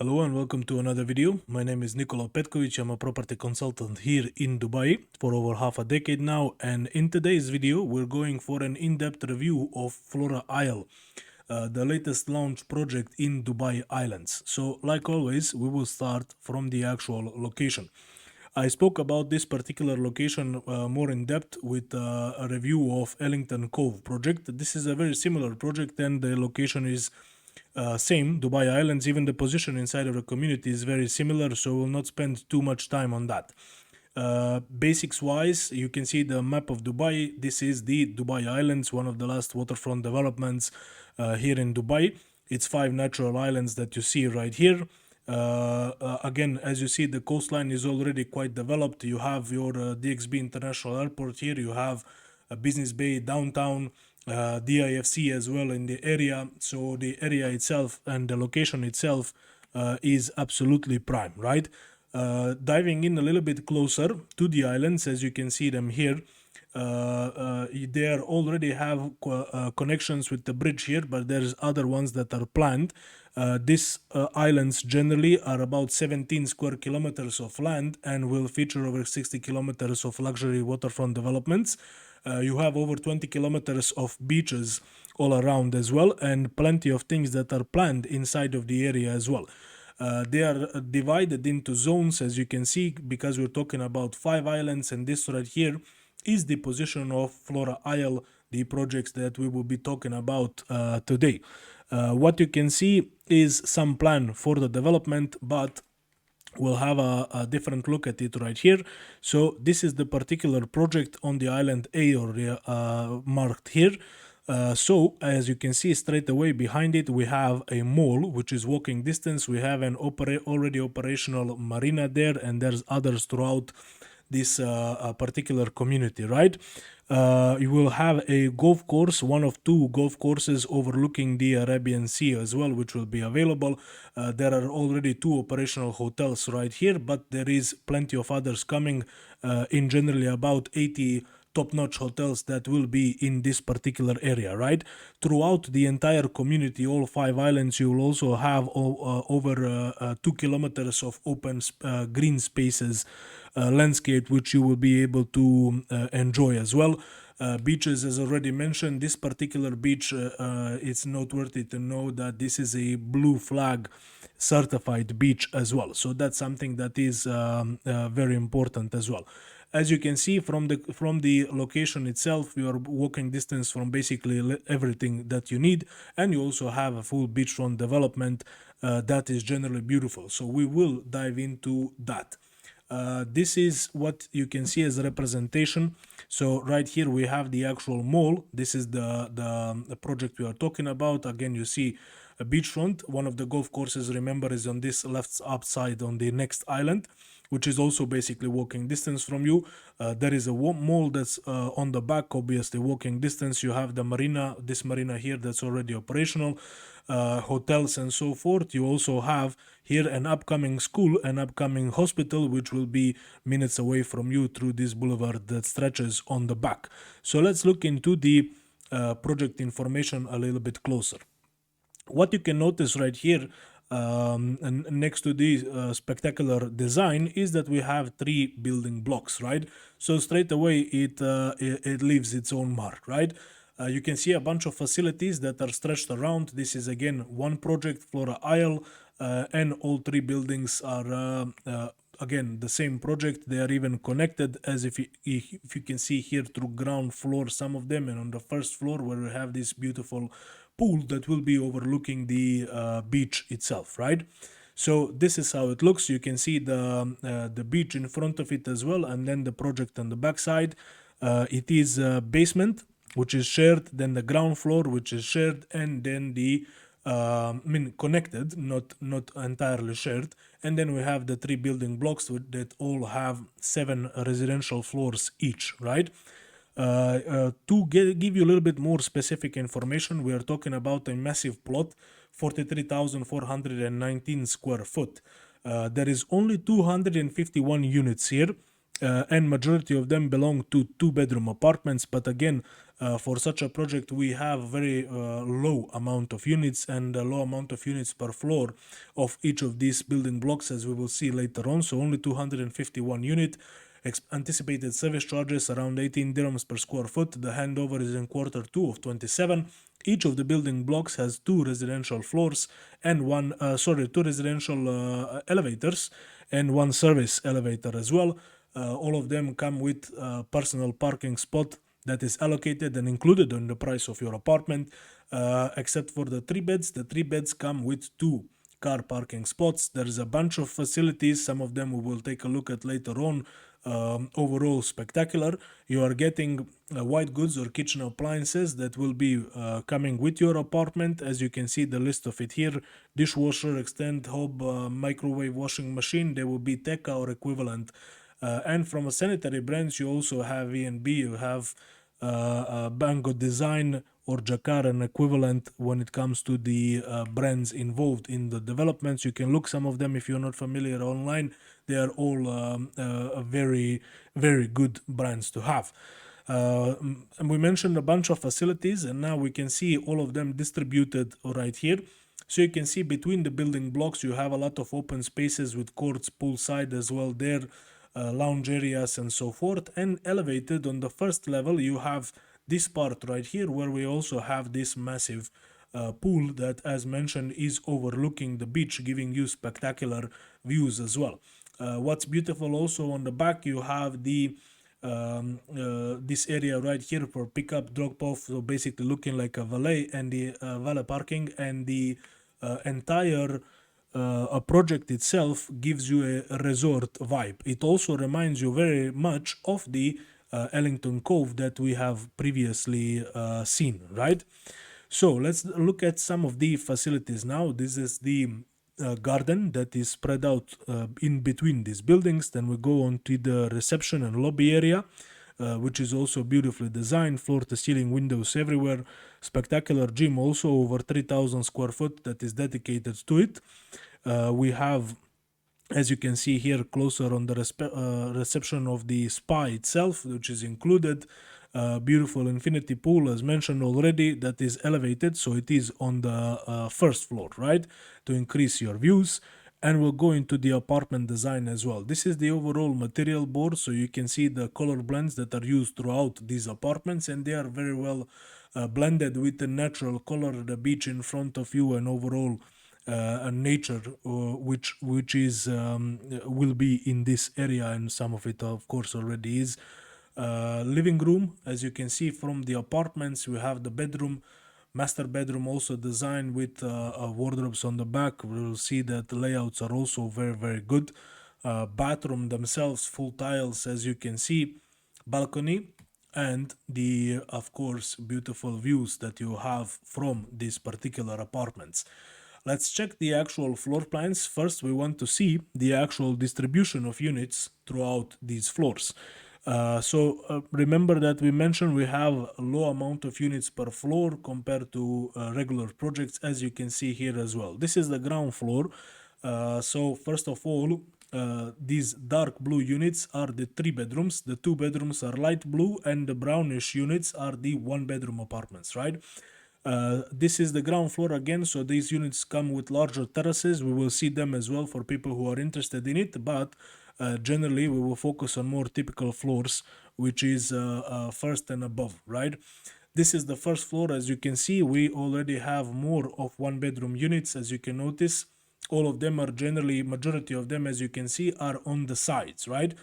Hello and welcome to another video. My name is Petkovic. I'm a property consultant here in Dubai for over half a decade now, and in today's video we're going for an in-depth review of Flora Isle, the latest launch project in Dubai Islands. So like always, we will start from the actual location. I spoke about this particular location more in depth with a review of Ellington Cove project. This is a very similar project and the location is same, Dubai Islands. Even the position inside of the community is very similar, so we'll not spend too much time on that. Basics wise, you can see the map of Dubai. This is the Dubai Islands, one of the last waterfront developments here in Dubai. It's 5 natural islands that you see right here. Again, as you see, the coastline is already quite developed. You have your DXB International Airport here. You have a Business Bay downtown, DIFC as well in the area. So the area itself and the location itself is absolutely prime, right? Diving in a little bit closer to the islands, as you can see them here, they already have connections with the bridge here, but there's other ones that are planned. These islands generally are about 17 square kilometers of land and will feature over 60 kilometers of luxury waterfront developments. You have over 20 kilometers of beaches all around as well, and plenty of things that are planned inside of the area as well. They are divided into zones, as you can see, because we're talking about 5 islands, and this right here is the position of Flora Isle, the projects that we will be talking about today. What you can see is some plan for the development, but we'll have a different look at it right here. So this is the particular project on the island A, or marked here. So as you can see straight away behind it, we have a mall which is walking distance. We have an already operational marina there, and there's others throughout this particular community, right? You will have a golf course, one of 2 golf courses overlooking the Arabian Sea as well, which will be available. There are already 2 operational hotels right here, but there is plenty of others coming, in generally about 80 top-notch hotels that will be in this particular area, right? Throughout the entire community, all 5 islands, you will also have over 2 kilometers of open green spaces, landscape, which you will be able to enjoy as well. Beaches, as already mentioned, this particular beach, it's noteworthy to know that this is a blue flag certified beach as well. So that's something that is very important as well. As you can see from the location itself, you are walking distance from basically everything that you need, and you also have a full beachfront development that is generally beautiful. So we will dive into that. This is what you can see as a representation. So right here we have the actual mall. This is the project we are talking about. Again, you see a beachfront. One of the golf courses, remember, is on this left upside on the next island, which is also basically walking distance from you. There is a mall that's on the back, obviously walking distance. You have the marina, this marina here, that's already operational, hotels and so forth. You also have here an upcoming school, an upcoming hospital, which will be minutes away from you through this boulevard that stretches on the back. So let's look into the project information a little bit closer. What you can notice right here, and next to the spectacular design, is that we have 3 building blocks, right? So straight away it leaves its own mark, right? You can see a bunch of facilities that are stretched around. This is again one project, Flora Isle, and all 3 buildings are again the same project. They are even connected, as if you can see here, through ground floor, some of them, and on the first floor where we have this beautiful pool that will be overlooking the beach itself, right? So this is how it looks. You can see the beach in front of it as well, and then the project on the backside. It is basement, which is shared, then the ground floor, which is shared, and then the connected, not entirely shared, and then we have the 3 building blocks that all have 7 residential floors each, right? To give you a little bit more specific information, we are talking about a massive plot, 43,419 square foot. There is only 251 units here. and majority of them belong to two-bedroom apartments. But again, for such a project, we have very low amount of units and a low amount of units per floor of each of these building blocks, as we will see later on. So only 251 unit. Anticipated service charges around 18 dirhams per square foot. The handover is in Q2 of 27. Each of the building blocks has two residential floors and two residential elevators and one service elevator as well. All of them come with personal parking spot that is allocated and included in the price of your apartment, except for the three beds. The three beds come with two car parking spots. There is a bunch of facilities. Some of them we will take a look at later on. Overall spectacular. You are getting white goods or kitchen appliances that will be coming with your apartment. As you can see the list of it here: dishwasher, extend hob, microwave, washing machine. They will be Teka or equivalent. And from a sanitary brands, you also have E&B. You have Bango Design or Jakar and equivalent when it comes to the brands involved in the developments. You can look some of them if you're not familiar online. They are all very, very good brands to have. And we mentioned a bunch of facilities, and now we can see all of them distributed right here. So you can see between the building blocks you have a lot of open spaces with courts, poolside as well there, lounge areas and so forth. And elevated on the first level you have this part right here where we also have this massive pool that, as mentioned, is overlooking the beach, giving you spectacular views as well. What's beautiful also on the back, you have the this area right here for pickup, drop off, so basically looking like a valet, and the valet parking, and the entire a project itself gives you a resort vibe. It also reminds you very much of the Ellington Cove that we have previously seen, right? So let's look at some of the facilities now. This is the garden that is spread out in between these buildings. Then we go on to the reception and lobby area, which is also beautifully designed, floor to ceiling windows everywhere. Spectacular gym, also over 3,000 square foot, that is dedicated to it. We have, as you can see here closer on the reception of the spa itself, which is included. Beautiful infinity pool, as mentioned already, that is elevated, so it is on the first floor, right, to increase your views. And we'll go into the apartment design as well. This is the overall material board, so you can see the color blends that are used throughout these apartments, and they are very well blended with the natural color, the beach in front of you, and overall nature, which is will be in this area, and some of it of course already is. Living room, as you can see from the apartments, we have the bedroom, master bedroom, also designed with wardrobes on the back. We will see that the layouts are also very, very good. Bathroom themselves, full tiles, as you can see, balcony, and the, of course, beautiful views that you have from these particular apartments. Let's check the actual floor plans. First, we want to see the actual distribution of units throughout these floors. Remember that we mentioned we have a low amount of units per floor compared to regular projects, as you can see here as well. This is the ground floor. So first of all, these dark blue units are the 3 bedrooms. The 2 bedrooms are light blue, and the brownish units are the 1 bedroom apartments, right? This is the ground floor again, so these units come with larger terraces. We will see them as well for people who are interested in it, but generally we will focus on more typical floors, which is first and above, right? This is the first floor. As you can see, we already have more of 1 bedroom units. As you can notice, all of them are generally, majority of them, as you can see, are on the sides, right?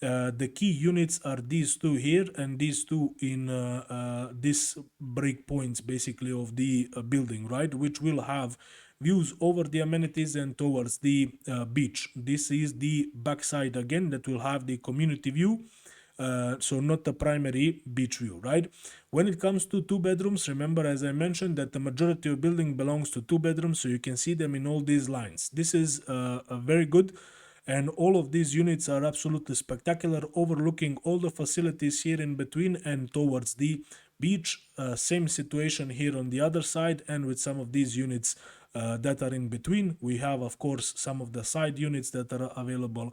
The key units are these two here and these two in this break points basically of the building, right, which will have views over the amenities and towards the beach. This is the backside again that will have the community view, so not the primary beach view, right? When it comes to 2 bedrooms, remember, as I mentioned, that the majority of building belongs to 2 bedrooms, so you can see them in all these lines. This is very good, and all of these units are absolutely spectacular, overlooking all the facilities here in between and towards the beach. Same situation here on the other side, and with some of these units that are in between. We have, of course, some of the side units that are available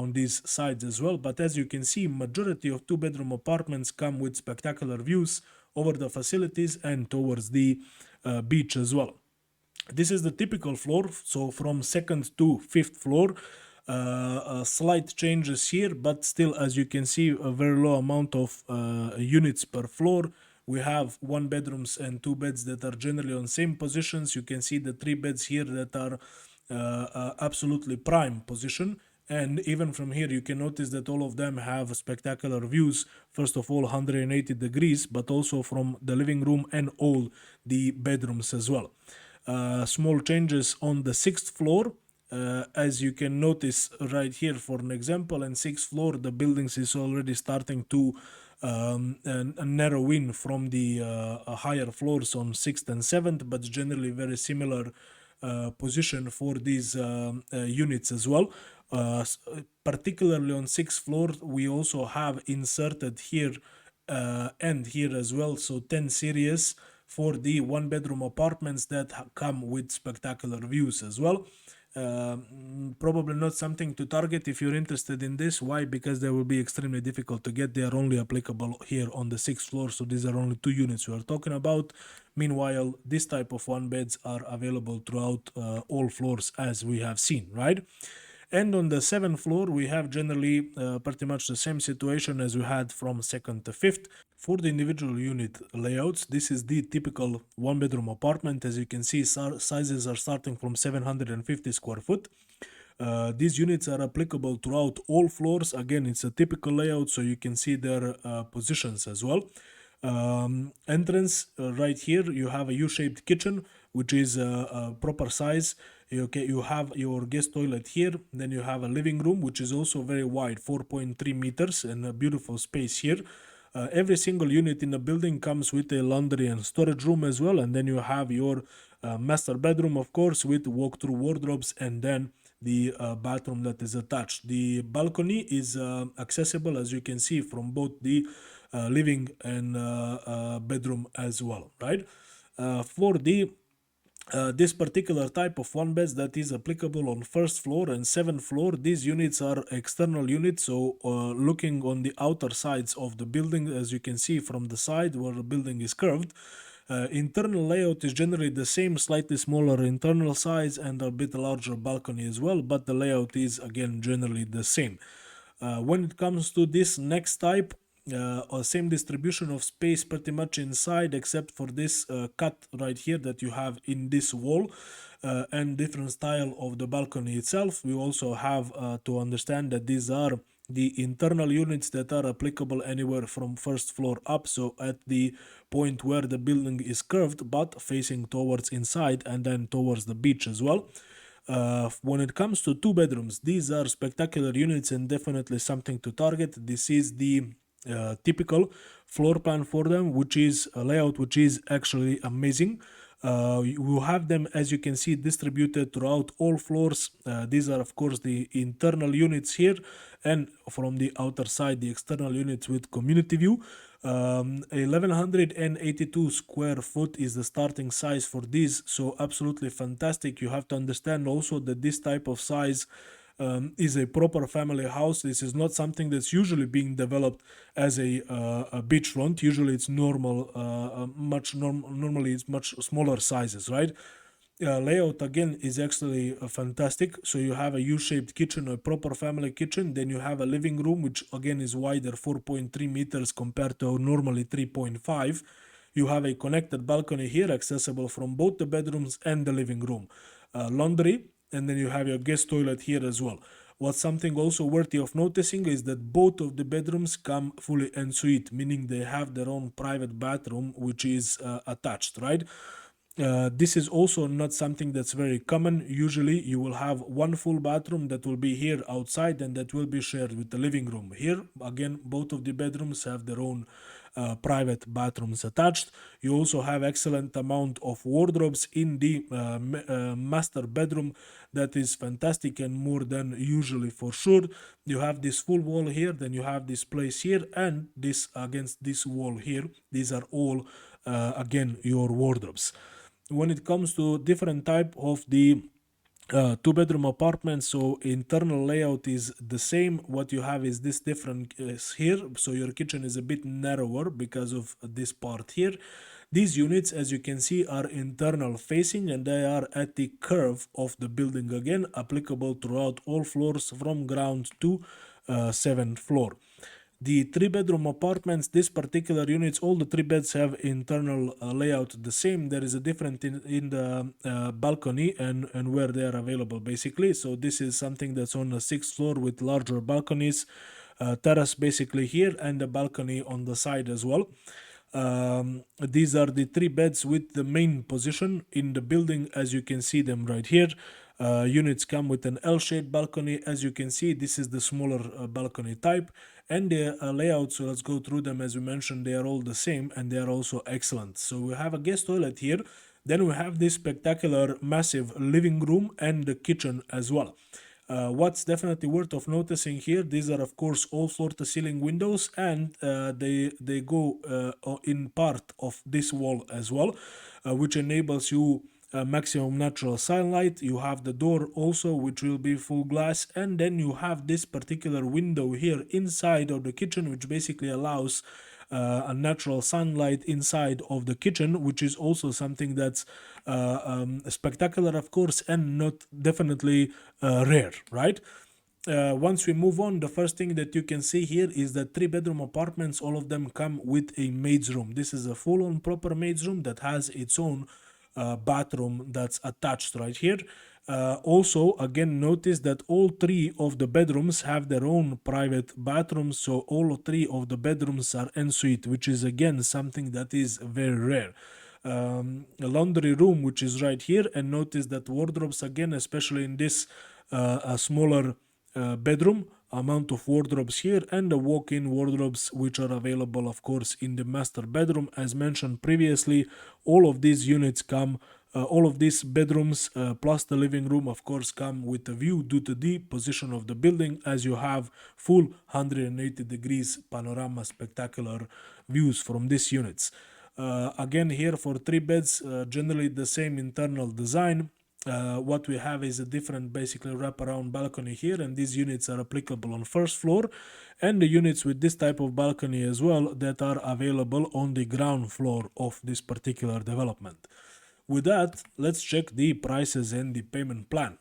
on these sides as well. But as you can see, majority of two-bedroom apartments come with spectacular views over the facilities and towards the beach as well. This is the typical floor, so from second to fifth floor. Slight changes here, but still, as you can see, a very low amount of units per floor. We have one bedrooms and two beds that are generally on same positions. You can see the three beds here that are absolutely prime position. And even from here, you can notice that all of them have spectacular views. First of all, 180 degrees, but also from the living room and all the bedrooms as well. Small changes on the sixth floor. As you can notice right here, for an example, in sixth floor, the buildings is already starting to narrow in from the higher floors on sixth and seventh, but generally very similar position for these units as well. Particularly on sixth floor, we also have inserted here and here as well, so 10 series for the one bedroom apartments that come with spectacular views as well. Probably not something to target if you're interested in this. Why? Because they will be extremely difficult to get. They are only applicable here on the sixth floor, so these are only two units we are talking about. Meanwhile, this type of one beds are available throughout all floors, as we have seen, right? And on the seventh floor, we have generally pretty much the same situation as we had from second to fifth. For the individual unit layouts, this is the typical one bedroom apartment. As you can see, sizes are starting from 750 square foot. These units are applicable throughout all floors. Again, it's a typical layout, so you can see their positions as well. Entrance right here, you have a U-shaped kitchen, which is a proper size. You have your guest toilet here, then you have a living room, which is also very wide, 4.3 meters, and a beautiful space here. Every single unit in the building comes with a laundry and storage room as well, and then you have your master bedroom, of course, with walk-through wardrobes, and then the bathroom that is attached. The balcony is accessible, as you can see, from both the living and bedroom as well, right? For the this particular type of one beds that is applicable on first floor and seventh floor, these units are external units, so looking on the outer sides of the building, as you can see from the side where the building is curved. Internal layout is generally the same, slightly smaller internal size and a bit larger balcony as well, but the layout is again generally the same. When it comes to this next type, same distribution of space pretty much inside, except for this cut right here that you have in this wall, and different style of the balcony itself. We also have to understand that these are the internal units that are applicable anywhere from first floor up, so at the point where the building is curved but facing towards inside and then towards the beach as well. When it comes to two bedrooms, these are spectacular units and definitely something to target. This is the typical floor plan for them, which is a layout which is actually amazing. You have them, as you can see, distributed throughout all floors. These are, of course, the internal units here, and from the outer side, the external units with community view. 1182 square foot is the starting size for these, so absolutely fantastic. You have to understand also that this type of size is a proper family house. This is not something that's usually being developed as a beachfront. Usually it's normal, normally it's much smaller sizes, right? Layout again is actually fantastic. So you have a U-shaped kitchen, a proper family kitchen. Then you have a living room, which again is wider, 4.3 meters compared to normally 3.5. You have a connected balcony here, accessible from both the bedrooms and the living room. Laundry, and then you have your guest toilet here as well. What's something also worthy of noticing is that both of the bedrooms come fully en suite, meaning they have their own private bathroom, which is attached, right? This is also not something that's very common. Usually you will have one full bathroom that will be here outside and that will be shared with the living room. Here again, both of the bedrooms have their own private bathrooms attached. You also have excellent amount of wardrobes in the master bedroom. That is fantastic and more than usually for sure. You have this full wall here, then you have this place here, and this against this wall here. These are all again your wardrobes. When it comes to different type of the two-bedroom apartment, so internal layout is the same. What you have is this different here, so your kitchen is a bit narrower because of this part here. These units, as you can see, are internal facing and they are at the curve of the building, again applicable throughout all floors from ground to 7th floor. The three-bedroom apartments, this particular units, all the three beds have internal layout the same. There is a difference in the balcony and where they are available, basically. So this is something that's on the 6th floor with larger balconies, terrace basically here, and a balcony on the side as well. These are the three beds with the main position in the building, as you can see them right here. Units come with an L-shaped balcony. As you can see, this is the smaller balcony type, and the layout, so let's go through them. As we mentioned, they are all the same and they are also excellent. So we have a guest toilet here, then we have this spectacular massive living room and the kitchen as well. What's definitely worth of noticing here, these are of course all floor-to-ceiling windows, and they go in part of this wall as well, which enables you maximum natural sunlight. You have the door also, which will be full glass, and then you have this particular window here inside of the kitchen, which basically allows a natural sunlight inside of the kitchen, which is also something that's spectacular, of course, and not definitely rare, right? Once we move on, the first thing that you can see here is that three-bedroom apartments, all of them come with a maid's room. This is a full-on proper maid's room that has its own bathroom that's attached right here. Also, again, notice that all three of the bedrooms have their own private bathrooms, so all three of the bedrooms are ensuite, which is again something that is very rare. A laundry room, which is right here, and notice that wardrobes, again, especially in this smaller bedroom, amount of wardrobes here, and the walk-in wardrobes, which are available of course in the master bedroom. As mentioned previously, all of these units come, all of these bedrooms plus the living room of course come with a view due to the position of the building, as you have full 180 degrees panorama, spectacular views from these units. Again, here for three beds, generally the same internal design. What we have is a different basically wraparound balcony here, and these units are applicable on first floor, and the units with this type of balcony as well that are available on the ground floor of this particular development. With that, let's check the prices and the payment plan.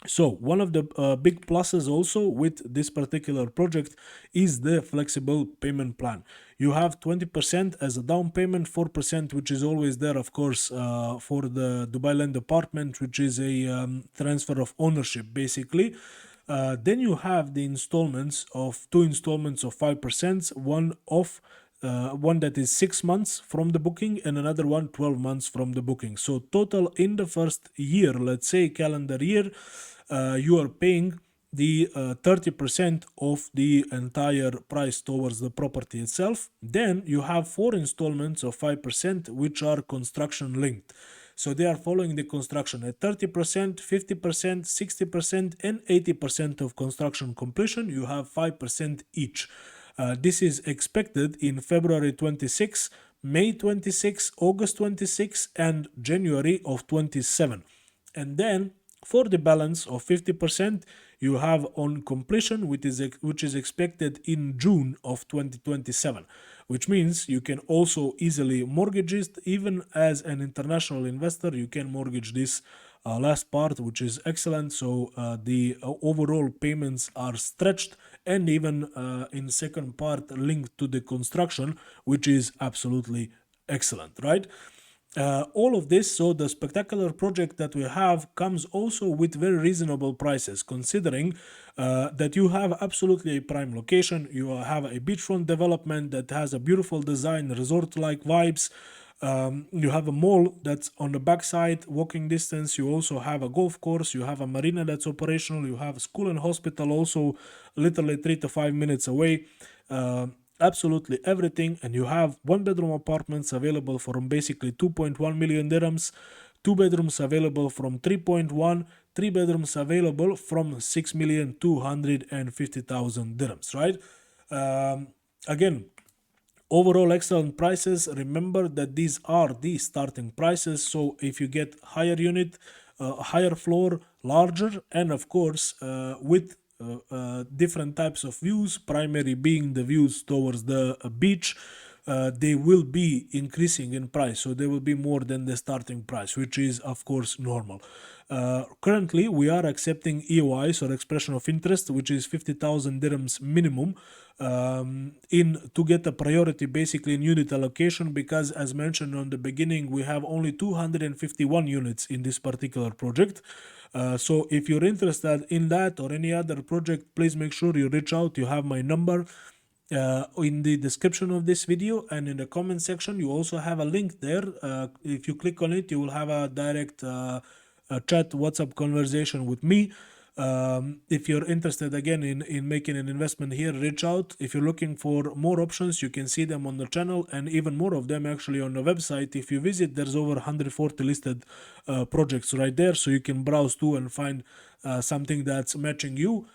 So one of the big pluses also with this particular project is the flexible payment plan. You have 20% as a down payment, 4% which is always there of course for the Dubai Land Apartment, which is a transfer of ownership basically. Then you have the installments of two installments of 5%, one that is 6 months from the booking and another one 12 months from the booking. So total in the first year, let's say calendar year, you are paying the 30% of the entire price towards the property itself. Then you have 4 installments of 5% which are construction linked. So they are following the construction at 30%, 50%, 60%, and 80% of construction completion. You have 5% each. This is expected in February 26, May 26, August 26, and January of 27. And then for the balance of 50%, you have on completion, which is expected in June of 2027, which means you can also easily mortgage it. Even as an international investor, you can mortgage this last part, which is excellent. So the overall payments are stretched, and even in second part linked to the construction, which is absolutely excellent, right? All of this, so the spectacular project that we have comes also with very reasonable prices, considering that you have absolutely a prime location. You have a beachfront development that has a beautiful design, resort-like vibes. You have a mall that's on the backside, walking distance. You also have a golf course. You have a marina that's operational. You have a school and hospital also literally 3 to 5 minutes away. absolutely everything, and you have one bedroom apartments available from basically 2.1 million dirhams, two bedrooms available from 3.1, three bedrooms available from 6,250,000 dirhams, right? Again, overall excellent prices. Remember that these are the starting prices, so if you get higher unit, higher floor, larger, and of course with different types of views, primary being the views towards the beach, they will be increasing in price, so they will be more than the starting price, which is of course normal. Currently we are accepting EOIs, or expression of interest, which is 50,000 dirhams minimum, in to get a priority basically in unit allocation, because as mentioned on the beginning, we have only 251 units in this particular project. So if you're interested in that or any other project, please make sure you reach out. You have my number in the description of this video, and in the comment section you also have a link there. If you click on it, you will have a direct chat WhatsApp conversation with me. If you're interested again in making an investment here, reach out. If you're looking for more options, you can see them on the channel, and even more of them actually on the website. If you visit, there's over 140 listed projects right there, so you can browse too and find something that's matching you.